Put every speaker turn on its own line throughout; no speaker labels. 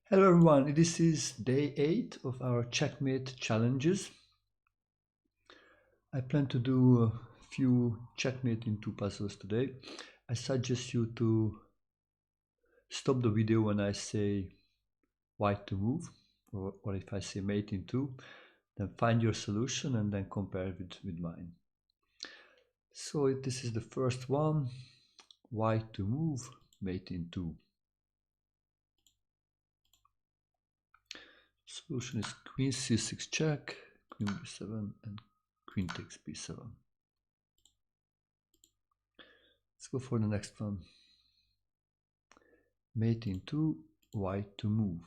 Hello everyone, this is day 8 of our Checkmate challenges. I plan to do a few Checkmate in 2 puzzles today. I suggest you to stop the video when I say white to move, or if I say mate in 2, then find your solution and then compare it with mine. So this is the first one, white to move, mate in 2. Solution is queen c6 check, queen b7 and queen takes b7. Let's go for the next one. Mate in 2, white to move.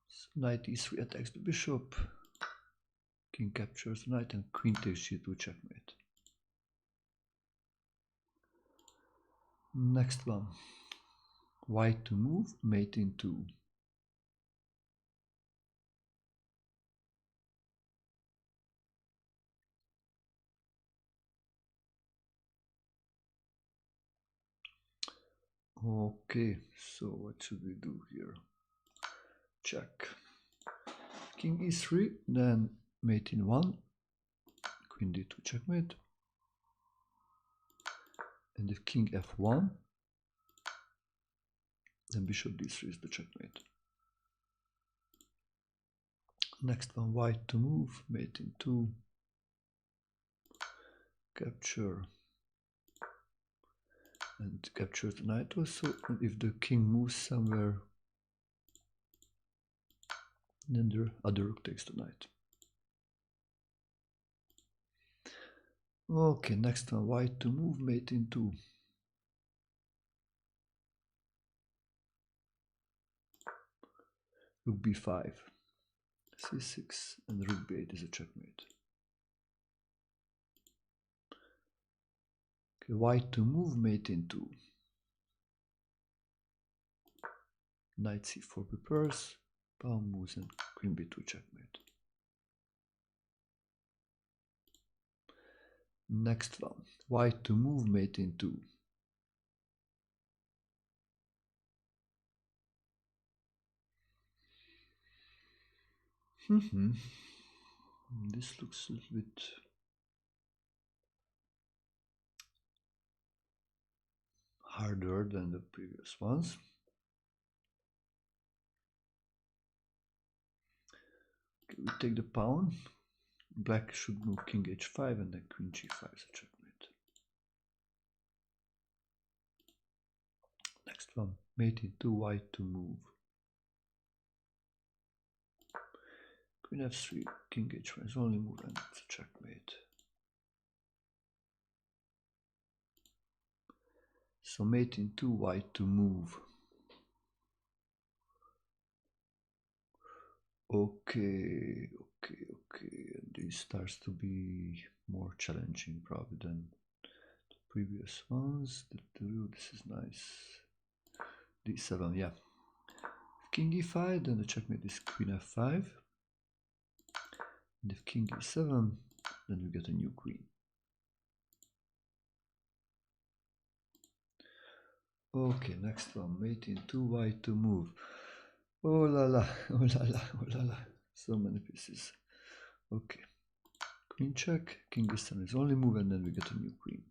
So knight e3 attacks the bishop, king captures the knight and queen takes g2 checkmate. Next one, white to move, mate in 2. Okay, so what should we do here? Check. King e3, then mate in 1, queen d2 checkmate. And if king f1, then bishop d3 is the checkmate. Next one, white to move, mate in 2, capture, and capture the knight also. And if the king moves somewhere, then the other rook takes the knight. Okay, next one, white to move, mate in 2. Rook b5, c6, and rook b8 is a checkmate. Okay, white to move, mate in 2. Knight c4 prepares, pawn moves, and queen b2 checkmate. Next one, white to move, mate in 2. This looks a little bit harder than the previous ones. Okay, we take the pawn. Black should move king h5 and then queen g5 is a checkmate. Next one, mate in 2, white to move. Queen f3, king h1 is only move and it's a checkmate. So mate in 2, white to move. Okay. This starts to be more challenging probably than the previous ones. This is nice. d7, yeah. King e5, then the checkmate is queen f5. And if king e7, then we get a new queen. Okay, next one, mate in 2, white to move. Oh la la, oh la la, oh la la. So many pieces. Okay. Queen check, king e7 is only move, and then we get a new queen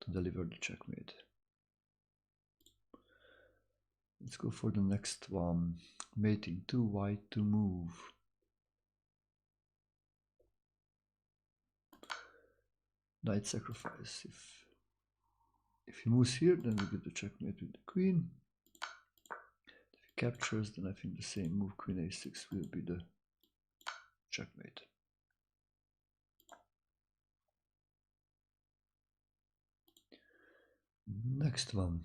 to deliver the checkmate. Let's go for the next one. Mate in 2, white to move. Knight sacrifice. If he moves here, then we get the checkmate with the queen. If he captures, then I think the same move, queen a6, will be the checkmate. Next one.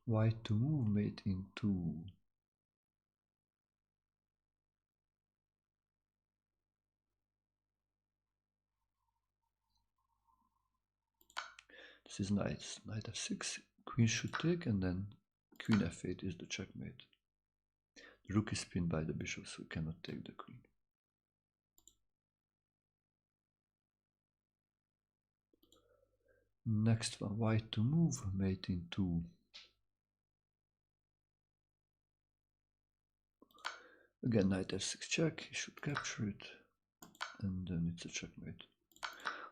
White to move, mate in 2. This is knight f6, queen should take, and then queen f8 is the checkmate. The rook is pinned by the bishop, so we cannot take the queen. Next one, white to move, mate in 2. Again, knight f6 check, he should capture it, and then it's a checkmate.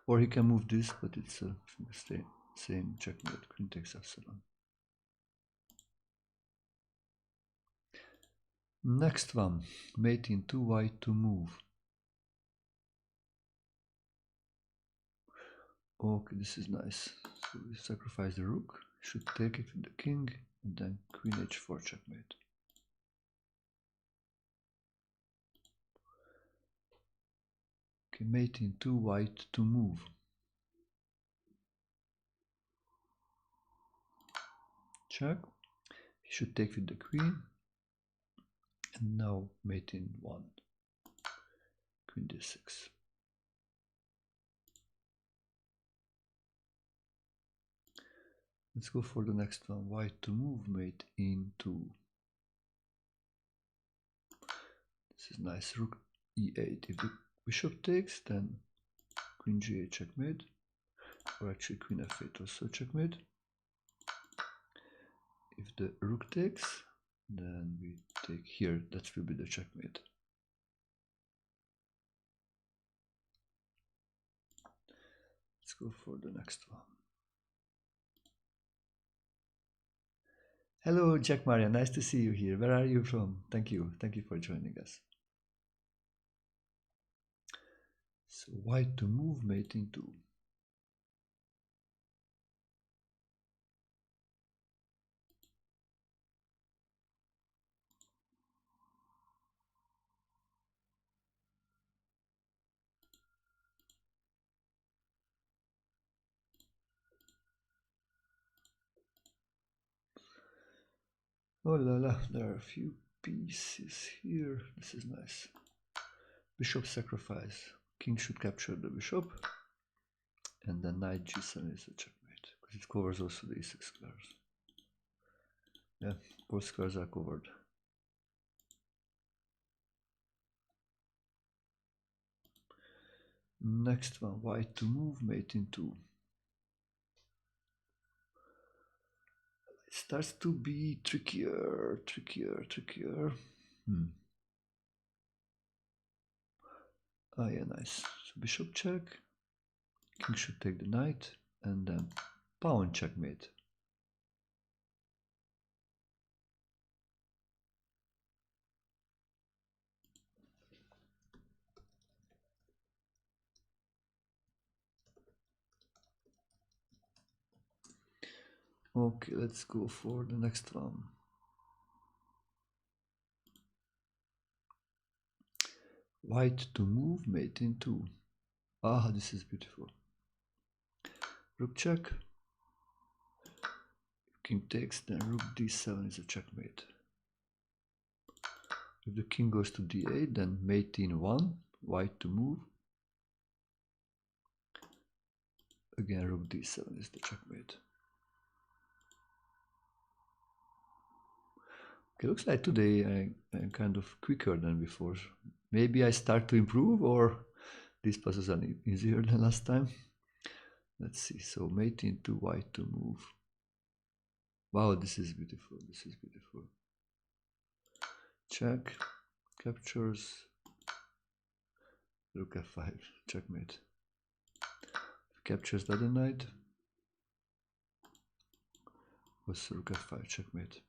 Or he can move this, but it's a same checkmate, queen takes f7. Next one, mate in 2, white to move. Okay, this is nice. So we sacrifice the rook, should take it with the king, and then queen h4 checkmate. Okay, mate in 2, white to move. Check. He should take with the queen. And now mate in 1. Queen d6. Let's go for the next one. White to move, mate in 2. This is nice. Rook e8. If the bishop takes, then queen g8 checkmate. Or actually queen f8 also checkmate. If the rook takes, then we take here. That will be the checkmate. Let's go for the next one. Hello, Jack Maria. Nice to see you here. Where are you from? Thank you. Thank you for joining us. So white to move, mate in 2. Oh la la, there are a few pieces here. This is nice. Bishop sacrifice. King should capture the bishop. And then knight g7 is a checkmate. Because it covers also the e6 squares. Yeah, both squares are covered. Next one, white to move, mate in 2. It starts to be trickier. Ah, yeah, nice. So bishop check. King should take the knight, and then pawn checkmate. Okay, let's go for the next one. White to move, mate in 2. Ah, this is beautiful. Rook check. King takes, then rook d7 is a checkmate. If the king goes to d8, then mate in 1, white to move. Again, rook d7 is the checkmate. Okay, looks like today I'm kind of quicker than before. Maybe I start to improve, or these puzzles are easier than last time. Let's see. So mate in 2, white to move. Wow, this is beautiful. This is beautiful. Check. Captures. Rook f5. Checkmate. Captures the other knight. Was rook f5. Checkmate.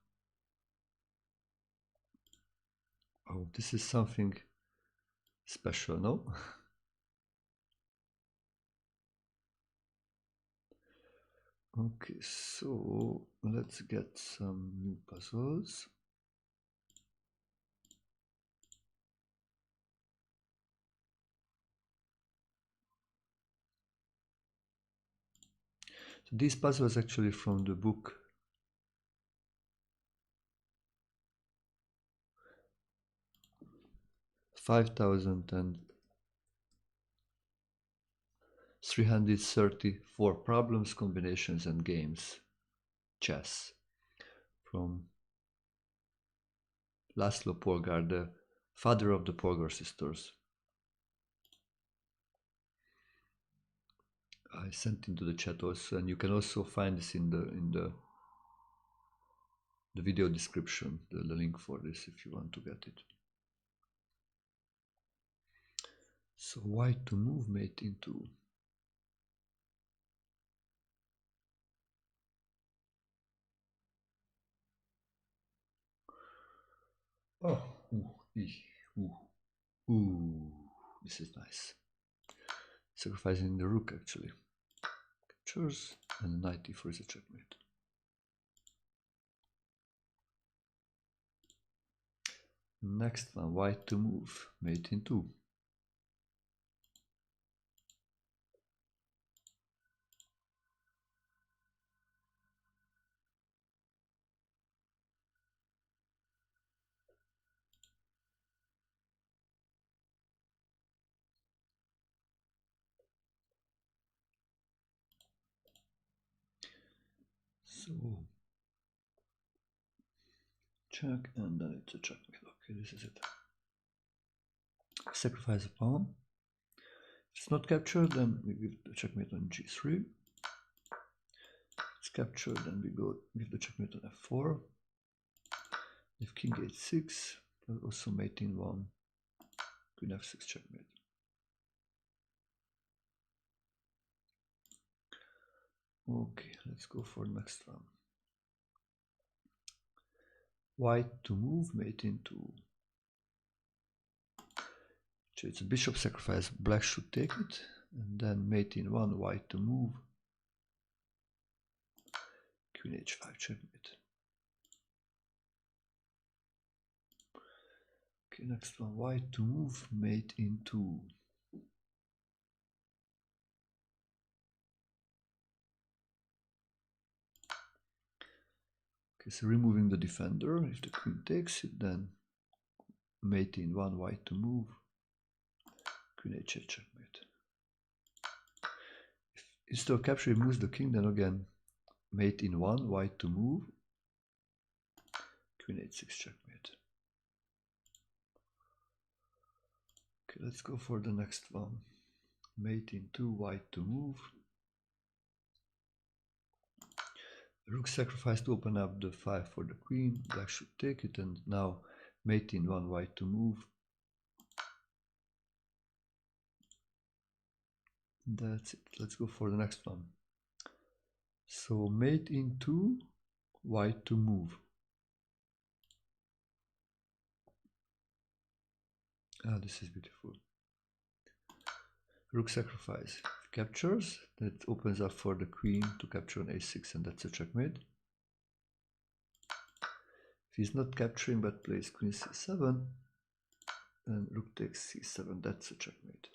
Oh, this is something special, no? Okay, so let's get some new puzzles. So this puzzle is actually from the book (5,334 Problems, Combinations and Games, Chess) from László Polgár, the father of the Polgár sisters. I sent into the chat also, and you can also find this in the video description, the link for this if you want to get it. So white to move mate into. Oh, this is nice. Sacrificing the rook actually. Captures, and the knight e4 is a checkmate. Next one, white to move, mate in 2. So check, and then it's a checkmate. Okay, this is it. Sacrifice a pawn. If it's not captured, then we give the checkmate on g3. If it's captured, then we give the checkmate on f4. If king h6, also mate in 1, queen f6 checkmate. Okay, let's go for the next one. White to move, mate in 2. So it's a bishop sacrifice, black should take it, and then mate in 1, white to move, queen h5 checkmate. Okay, next one, white to move, mate in 2. Okay, so removing the defender. If the queen takes it, then mate in 1, white to move, queen h8 checkmate. If instead of capturing moves the king, then again mate in 1, white to move, queen h6 checkmate. Okay, let's go for the next one. Mate in 2, white to move. Rook sacrifice to open up the 5 for the queen. Black should take it, and now mate in 1, white to move. That's it. Let's go for the next one. So mate in 2, white to move. Ah, this is beautiful. Rook sacrifice. If captures, that opens up for the queen to capture on a6, and that's a checkmate. If he's not capturing but plays queen c7, then rook takes c7, that's a checkmate.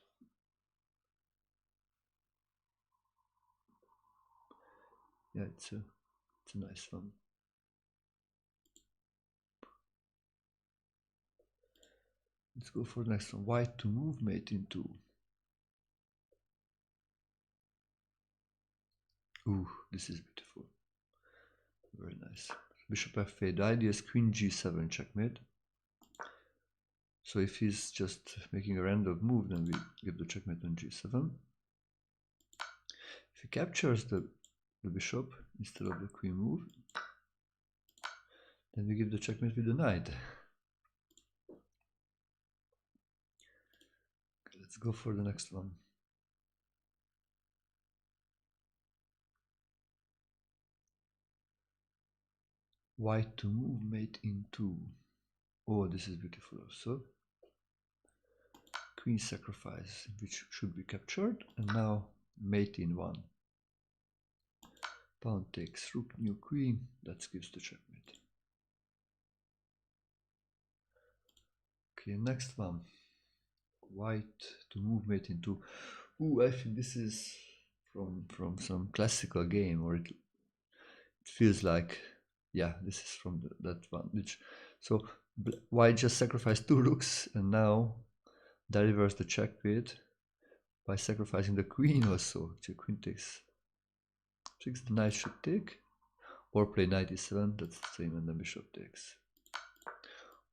Yeah, it's a nice one. Let's go for the next one. White to move, mate in 2. Ooh, this is beautiful. Very nice. Bishop f8. The idea is queen g7 checkmate. So if he's just making a random move, then we give the checkmate on g7. If he captures the bishop instead of the queen move, then we give the checkmate with the knight. Okay, let's go for the next one. White to move, mate in 2. Oh, this is beautiful also. Queen sacrifice, which should be captured, and now mate in 1. Pawn takes rook, new queen, that gives the checkmate. Okay, next one. White to move, mate in 2. Ooh, I think this is from some classical game, or it feels like, yeah, this is from that one. So white just sacrificed 2 rooks, and now delivers the checkmate by sacrificing the queen also. The queen takes 6, the knight should take, or play knight e7, that's the same, and the bishop takes.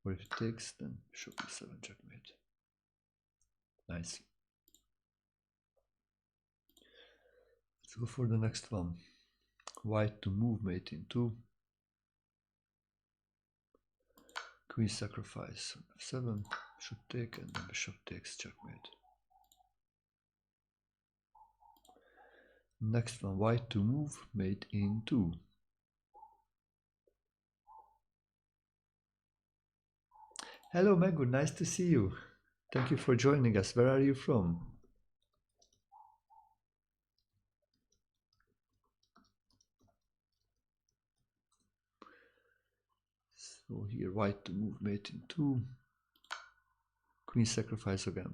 Or if it takes, then bishop e7 checkmate. Nice. Let's go for the next one. White to move, mate in 2. Queen sacrifice on f7, bishop take, and then bishop takes checkmate. Next one, white to move, mate in 2. Hello Megur, nice to see you. Thank you for joining us. Where are you from? So here, white to move, mate in 2. Queen sacrifice again.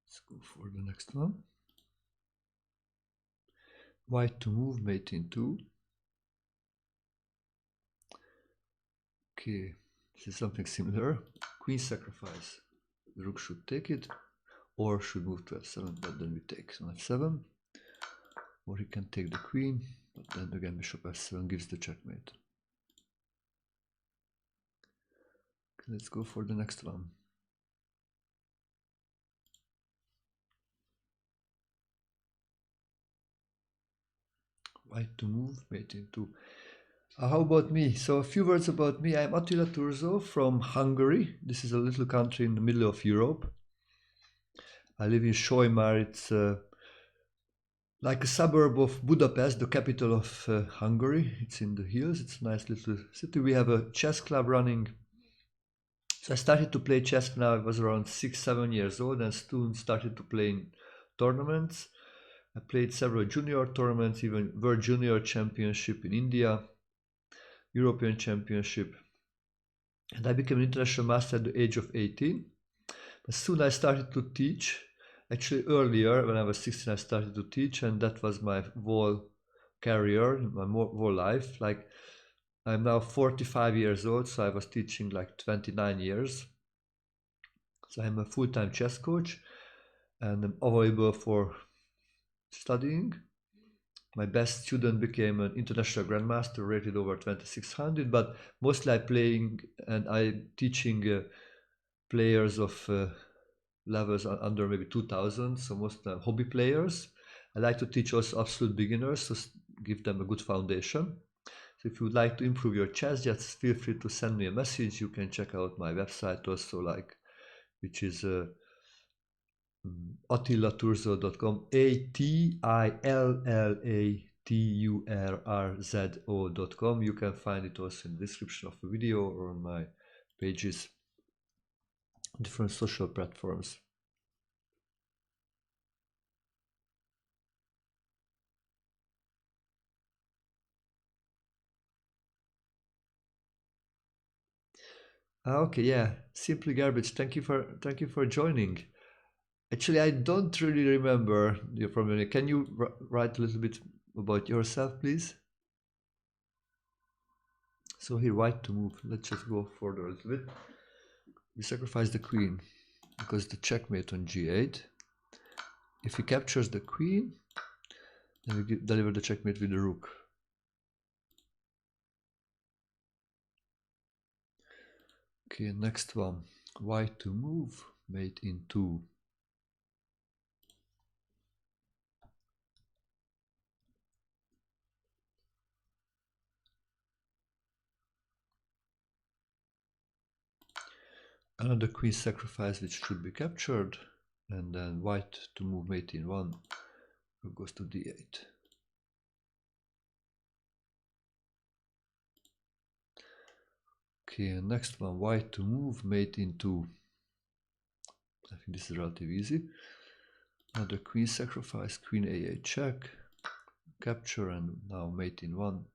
Let's go for the next one. White to move, mate in 2. Okay, this is something similar. Queen sacrifice. The rook should take it, or should move to f7, but then we take on f7. Or he can take the queen, but then again bishop f7 gives the checkmate. Okay, let's go for the next one. White to move, mate in 2. How about me? So a few words about me. I'm Attila Turzo from Hungary. This is a little country in the middle of Europe. I live in Sojmár. It's like a suburb of Budapest, the capital of Hungary. It's in the hills. It's a nice little city. We have a chess club running. So I started to play chess when I was around 6-7 years old, and soon started to play in tournaments. I played several junior tournaments, even World Junior Championship in India, European Championship, and I became an international master at the age of 18. But soon I started to teach. Actually, earlier, when I was 16, I started to teach, and that was my whole career, my whole life. Like, I'm now 45 years old, so I was teaching like 29 years. So I'm a full-time chess coach, and I'm available for studying. My best student became an international grandmaster, rated over 2600, but mostly I'm playing and I'm teaching players of levels under maybe 2000, so most hobby players. I like to teach also absolute beginners to give them a good foundation. So if you would like to improve your chess, just feel free to send me a message. You can check out my website also, which is attilaturzo.com, ATILLATURRZO.com. You can find it also in the description of the video or on my pages, different social platforms. Okay, yeah, Simply Garbage. Thank you for joining. Actually, I don't really remember your problem. Can you write a little bit about yourself, please? So here, white to move. Let's just go further a little bit. We sacrifice the queen because the checkmate on g8. If he captures the queen, then we deliver the checkmate with the rook. Okay, next one. White to move, mate in 2. Another queen sacrifice which should be captured, and then white to move, mate in 1. Rook goes to d8. Okay, next one, white to move, mate in 2. I think this is relatively easy. Another queen sacrifice, queen a8 check, capture, and now mate in 1.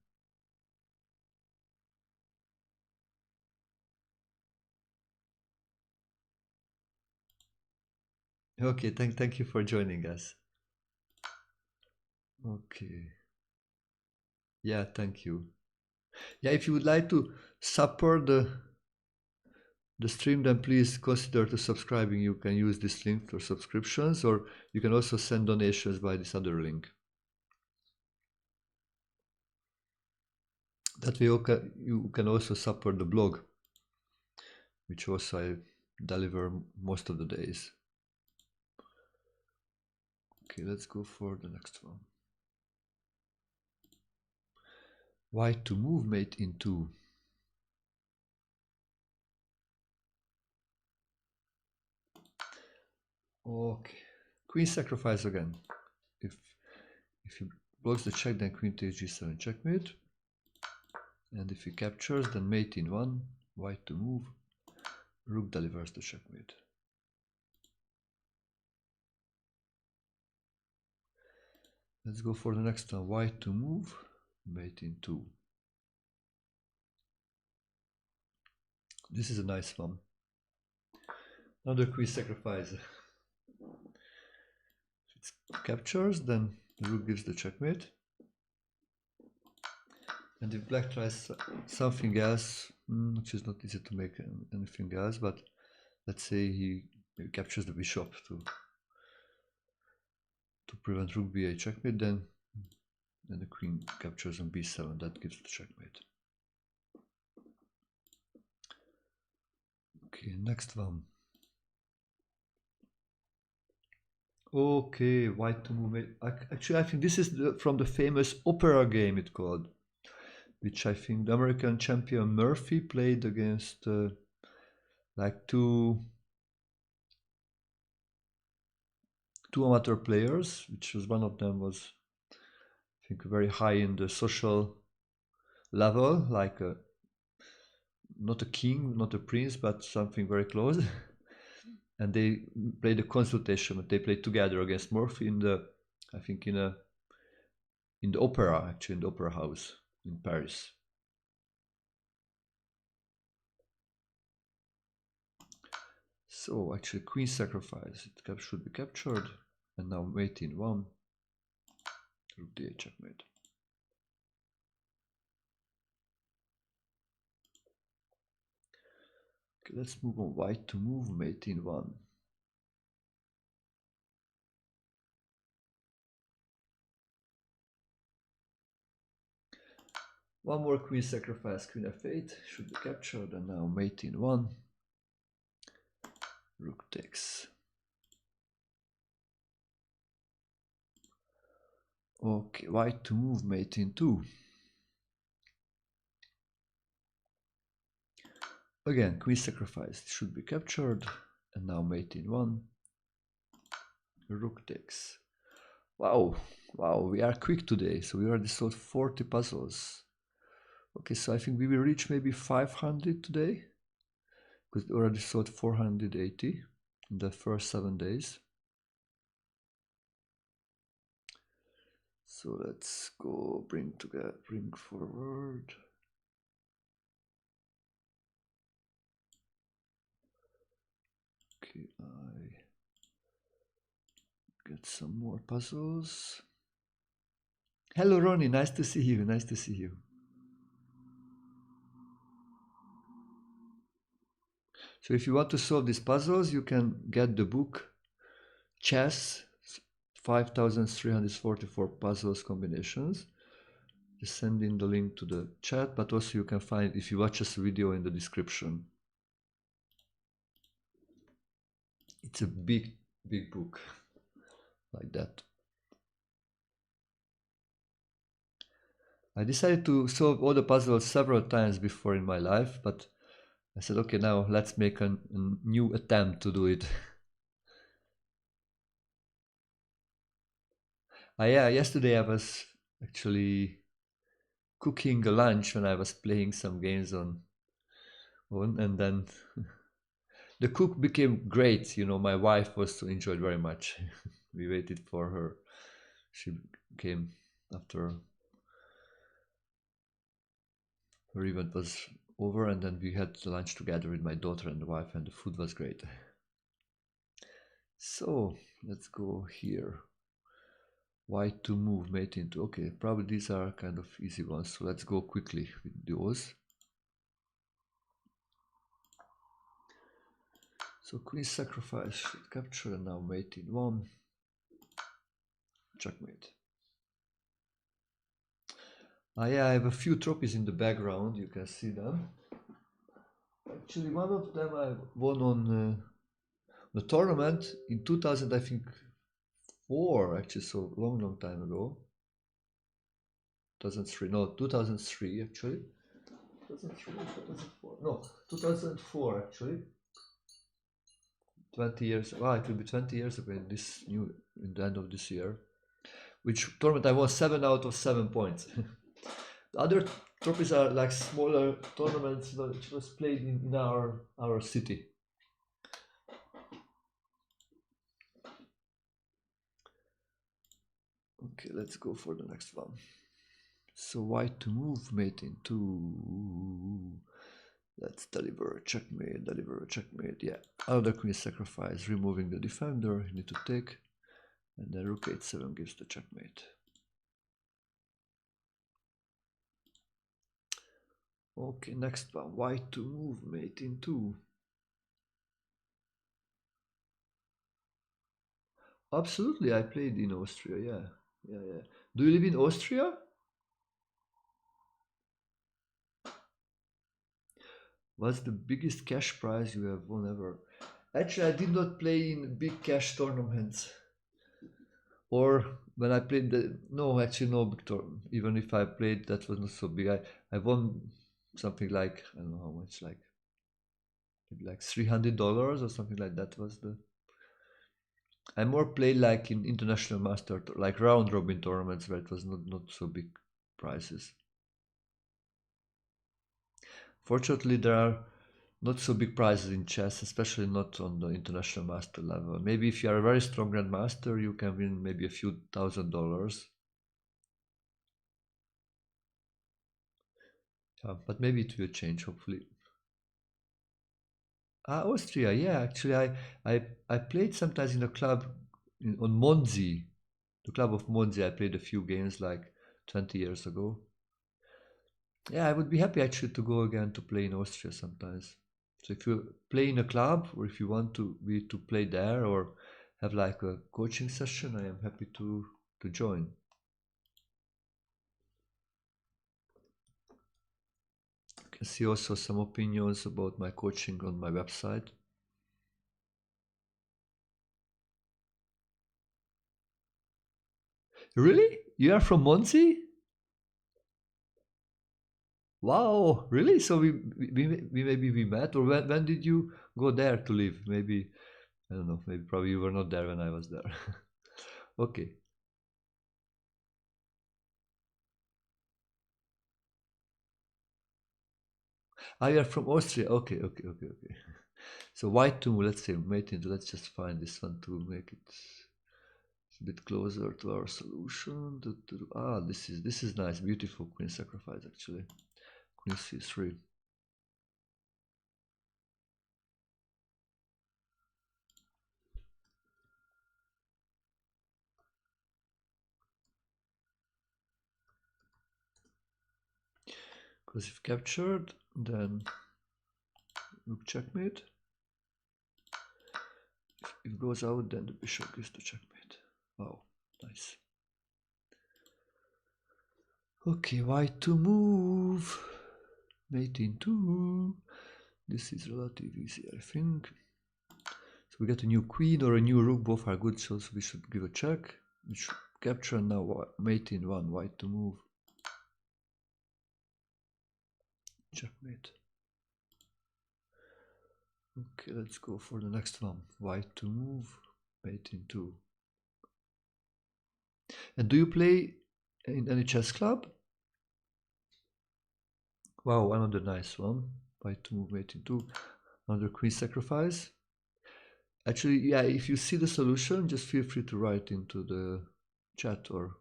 Okay, thank you for joining us. Okay. Yeah, thank you. Yeah, if you would like to support the stream, then please consider to subscribing. You can use this link for subscriptions, or you can also send donations by this other link. That way you can also support the blog, which also I deliver most of the days. Okay, let's go for the next one. White to move, mate in 2. Okay, queen sacrifice again. If he blocks the check, then queen takes g7 checkmate. And if he captures, then mate in 1, white to move, rook delivers the checkmate. Let's go for the next one, white to move, mate in 2. This is a nice one. Another queen sacrifice. If it captures, then the rook gives the checkmate. And if black tries something else, which is not easy to make anything else, but let's say he captures the bishop to prevent rook b8 checkmate, then the queen captures on b7, that gives the checkmate. Okay, next one. Okay, white to move. Actually, I think this is from the famous opera game it called, which I think the American champion Murphy played against like two amateur players, which was one of them was, I think, very high in the social level, like not a king, not a prince, but something very close. And they played a consultation. They played together against Murphy in the, I think, in the opera, actually, in the opera house in Paris. So actually, queen sacrifice. It should be captured, and now mate in 1. Rook d8 checkmate. Okay, let's move on. White to move, mate in 1. One more queen sacrifice, queen f8 should be captured, and now mate in 1. Rook takes. Okay, white to move, mate in 2. Again, queen sacrifice should be captured, and now mate in 1. Rook takes. Wow, we are quick today, so we already solved 40 puzzles. Okay, so I think we will reach maybe 500 today, because we already solved 480 in the first 7 days. So let's go bring forward. Okay, I get some more puzzles. Hello Ronnie, nice to see you, nice to see you. So if you want to solve these puzzles, you can get the book Chess 5344 Puzzles Combinations. Just send in the link to the chat, but also you can find, if you watch this video, in the description. It's a big book like that. I decided to solve all the puzzles several times before in my life, but I said, okay, now let's make a new attempt to do it. Yeah, yesterday I was actually cooking a lunch when I was playing some games on, and then the cook became great. You know, my wife also enjoyed very much. We waited for her. She came after her event was over, and then we had lunch together with my daughter and the wife, and the food was great. So let's go here. White to move, mate into. Okay, probably these are kind of easy ones, so let's go quickly with those. So queen sacrifice should capture, and now mate in 1. Checkmate. Yeah, I have a few trophies in the background. You can see them. Actually, one of them I won on the tournament in 2000, I think, four. Actually, so long time ago. 2003, no, 2003 actually. 2003, 2004, no, 2004 actually. 20 years. Wow, it will be 20 years ago in the end of this year. Which tournament I won 7 out of 7 points. The other trophies are like smaller tournaments which was played in our city. Okay, let's go for the next one. So white to move, mate in 2. Let's deliver, checkmate, yeah. Other queen sacrifice, removing the defender, you need to take. And then rook h7 gives the checkmate. Okay, next one, white to move, mate in 2. Absolutely, I played in Austria, yeah. Do you live in Austria? What's the biggest cash prize you have won ever? Actually, I did not play in big cash tournaments. Or when I played no, actually no big tournament. Even if I played, that was not so big. I won something like, I don't know how much, like maybe like $300 or something like that was the. I more played like in international master, like round robin tournaments where it was not so big prizes. Fortunately, there are not so big prizes in chess, especially not on the international master level. Maybe if you are a very strong grandmaster, you can win maybe a few $1,000s. Yeah, but maybe it will change, hopefully. Austria, yeah. Actually, I played sometimes in a club on Monzi, the club of Monzi. I played a few games like 20 years ago. Yeah, I would be happy actually to go again to play in Austria sometimes. So if you play in a club or if you want to play there or have like a coaching session, I am happy to join. You can see also some opinions about my coaching on my website. Really? You are from Monzi? Wow, really? So we maybe we met, or when did you go there to live? Maybe I don't know. Maybe probably you were not there when I was there. Okay. You are from Austria. Okay. So white two. Let's say mate into. Let's just find this one to make it a bit closer to our solution. This is nice. Beautiful queen sacrifice actually. Queen c3. Because if captured, then rook checkmate. If it goes out, then the bishop gives the checkmate. Wow, nice. Okay, white to move. Mate in 2. This is relatively easy, I think. So we get a new queen or a new rook, both are good, so we should give a check. We should capture now mate in 1, white to move. Checkmate. Okay, let's go for the next one. White to move, mate in 2. And do you play in any chess club? Wow, another nice one. White to move, mate in 2. Another queen sacrifice. Actually, yeah, if you see the solution, just feel free to write into the chat or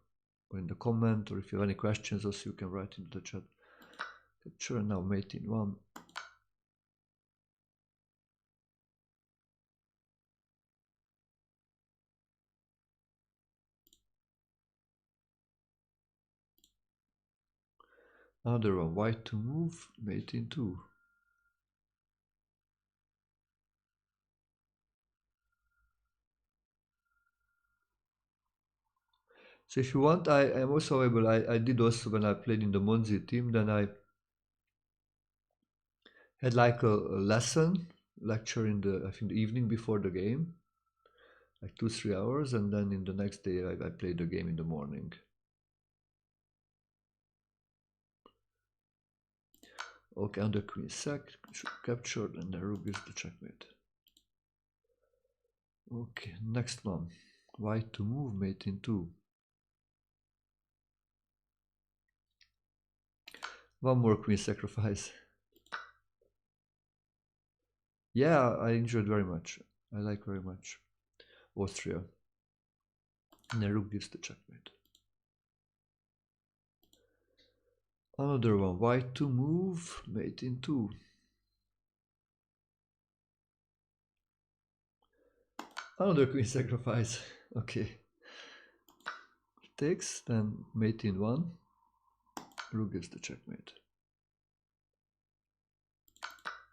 in the comment, or if you have any questions also you can write into the chat. Capture now mate in 1. Another one, white to move, mate in 2. So if you want, I am also available. I did also when I played in the Monzi team, then I had like a lecture in the, I think, the evening before the game, like 2-3 hours, and then in the next day I played the game in the morning. Okay, under queen sack, captured, and the rook is the checkmate. Okay, next one. White to move, mate in 2. One more queen sacrifice. Yeah, I enjoyed very much. I like very much Austria. And the rook gives the checkmate. Another one. White to move, mate in 2. Another queen sacrifice. Okay. Takes, then mate in 1. Rook gives the checkmate.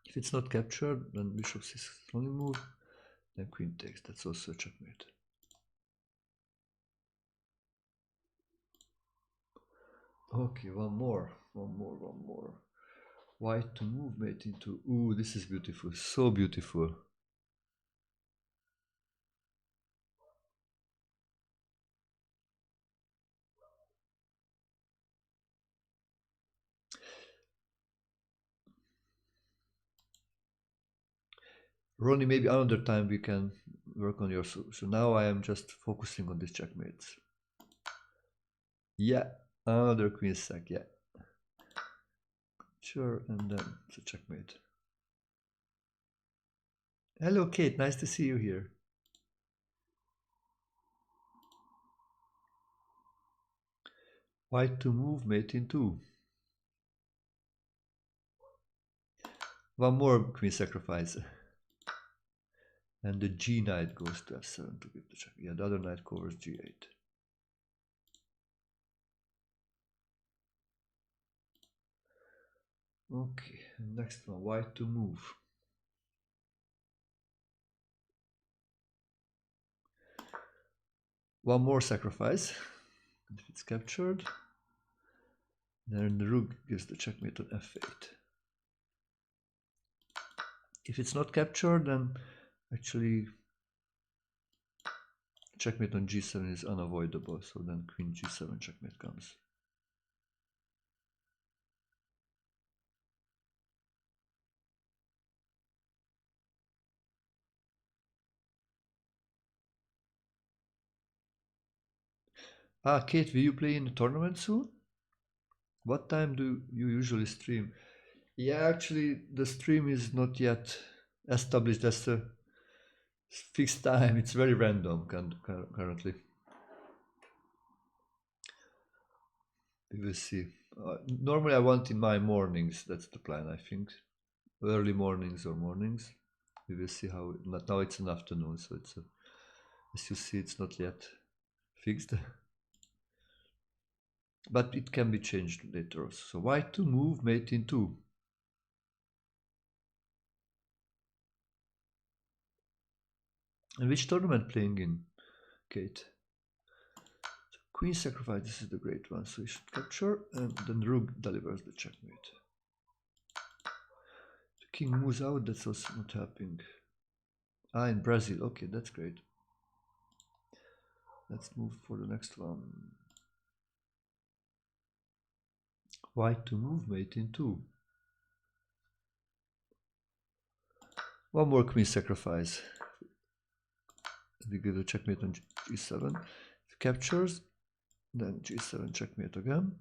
If it's not captured, then bishop c6 only move. Then queen takes. That's also a checkmate. Okay, one more. White to move, mate into. Ooh, this is beautiful. So beautiful. Ronnie, maybe another time we can work on your. So now I am just focusing on these checkmates. Yeah, another queen sack. Yeah. Sure, and then it's a checkmate. Hello, Kate. Nice to see you here. White to move, mate in 2. One more queen sacrifice. And the g knight goes to f7 to give the check. Yeah, the other knight covers g8. Okay, next one. White to move. One more sacrifice. If it's captured, then the rook gives the checkmate on f8. If it's not captured, then actually checkmate on g7 is unavoidable, so then queen g7 checkmate comes. Ah, Kate, will you play in the tournament soon? What time do you usually stream? Yeah, actually, the stream is not yet established as a fixed time. It's very random currently. We will see. Normally, I want in my mornings. That's the plan, I think. Early mornings or mornings. We will see how. Now it's an afternoon, so it's as you see, it's not yet fixed. But it can be changed later also. So white to move, mate in 2. And which tournament playing in, Kate? So queen sacrifice, this is the great one. So you should capture, and then rook delivers the checkmate. The king moves out, that's also not helping. Ah, in Brazil, okay, that's great. Let's move for the next one. White to move, mate in 2. One more queen sacrifice. We give a checkmate on g7. If captures, then g7 checkmate again.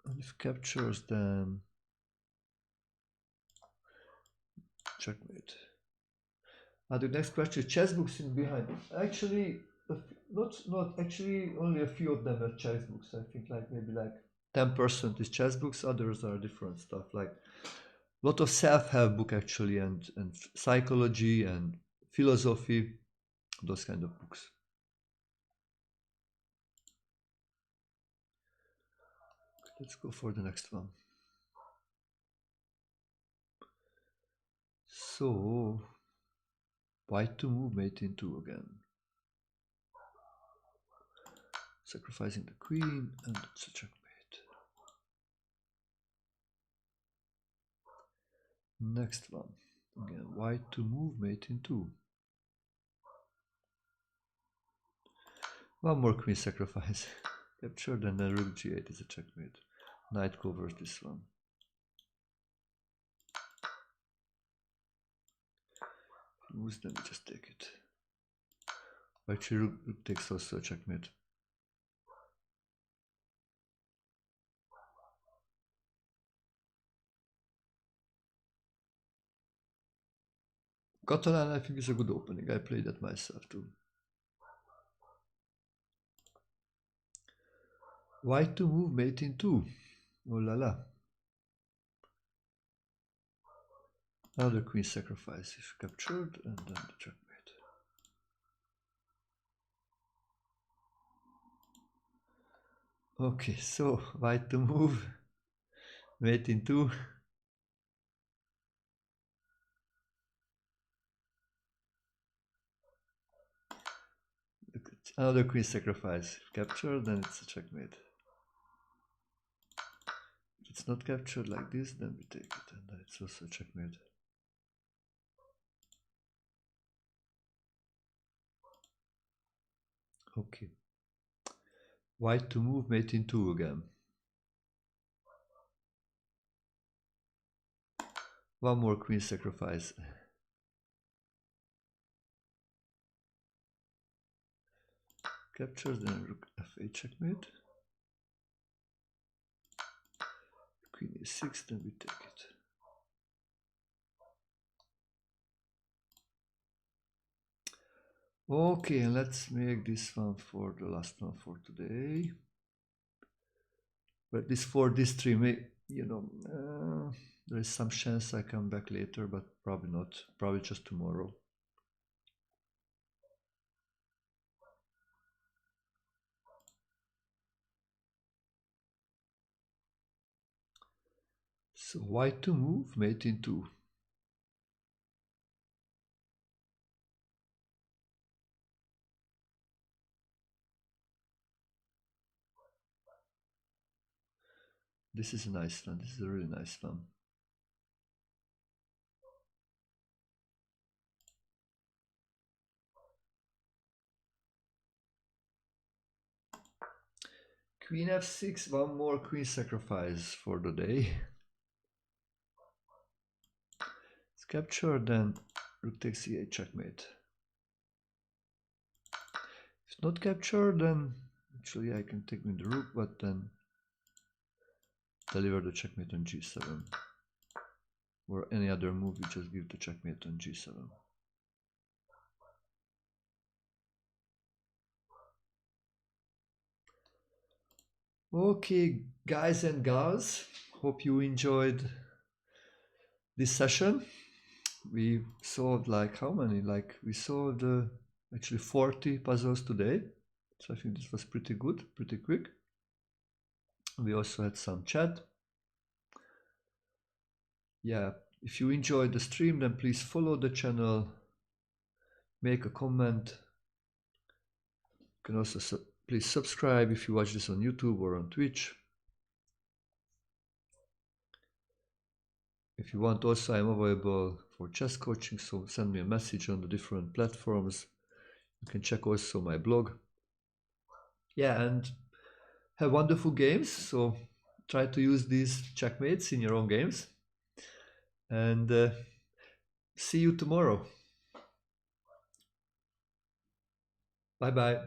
And if captures, then checkmate. The next question: chess books in behind. Actually, not actually. Only a few of them are chess books. I think maybe 10% is chess books. Others are different stuff, like a lot of self-help book actually, and psychology and philosophy, those kind of books. Let's go for the next one. So White to move, mate in 2 again. Sacrificing the queen, and it's a checkmate. Next one. Again, white to move, mate in 2. One more queen sacrifice. Captured, and then rook g8 is a checkmate. Knight covers this one. Moves, then we just take it. Actually, rook takes also a checkmate. Catalan, I think, is a good opening. I played that myself too. White to move, mate in 2. Oh la la. Another queen sacrifice if captured, and then the checkmate. Okay, so white to move, mate in 2. Another queen sacrifice. If captured, then it's a checkmate. If it's not captured like this, then we take it, and then it's also a checkmate. Okay. White to move, mate in 2 again. One more queen sacrifice. Captures, then rook f8 checkmate. Queen e6, then we take it. Okay, and let's make this one for the last one for today. But this for this stream, you know, there is some chance I come back later, but probably not. Probably just tomorrow. So white to move, mate in 2. This is a nice one. This is a really nice one. Queen f6, one more queen sacrifice for the day. It's captured, then rook takes e8 checkmate. If it's not captured, then actually I can take with the rook, but then deliver the checkmate on g7. Or any other move, you just give the checkmate on g7. Okay, guys and gals, hope you enjoyed this session. We solved like how many? Like we solved actually 40 puzzles today. So I think this was pretty good, pretty quick. We also had some chat. Yeah, if you enjoyed the stream, then please follow the channel, make a comment. You can also please subscribe if you watch this on YouTube or on Twitch. If you want, also I'm available for chess coaching, so send me a message on the different platforms. You can check also my blog. Yeah, and have wonderful games. So try to use these checkmates in your own games. And see you tomorrow. Bye bye.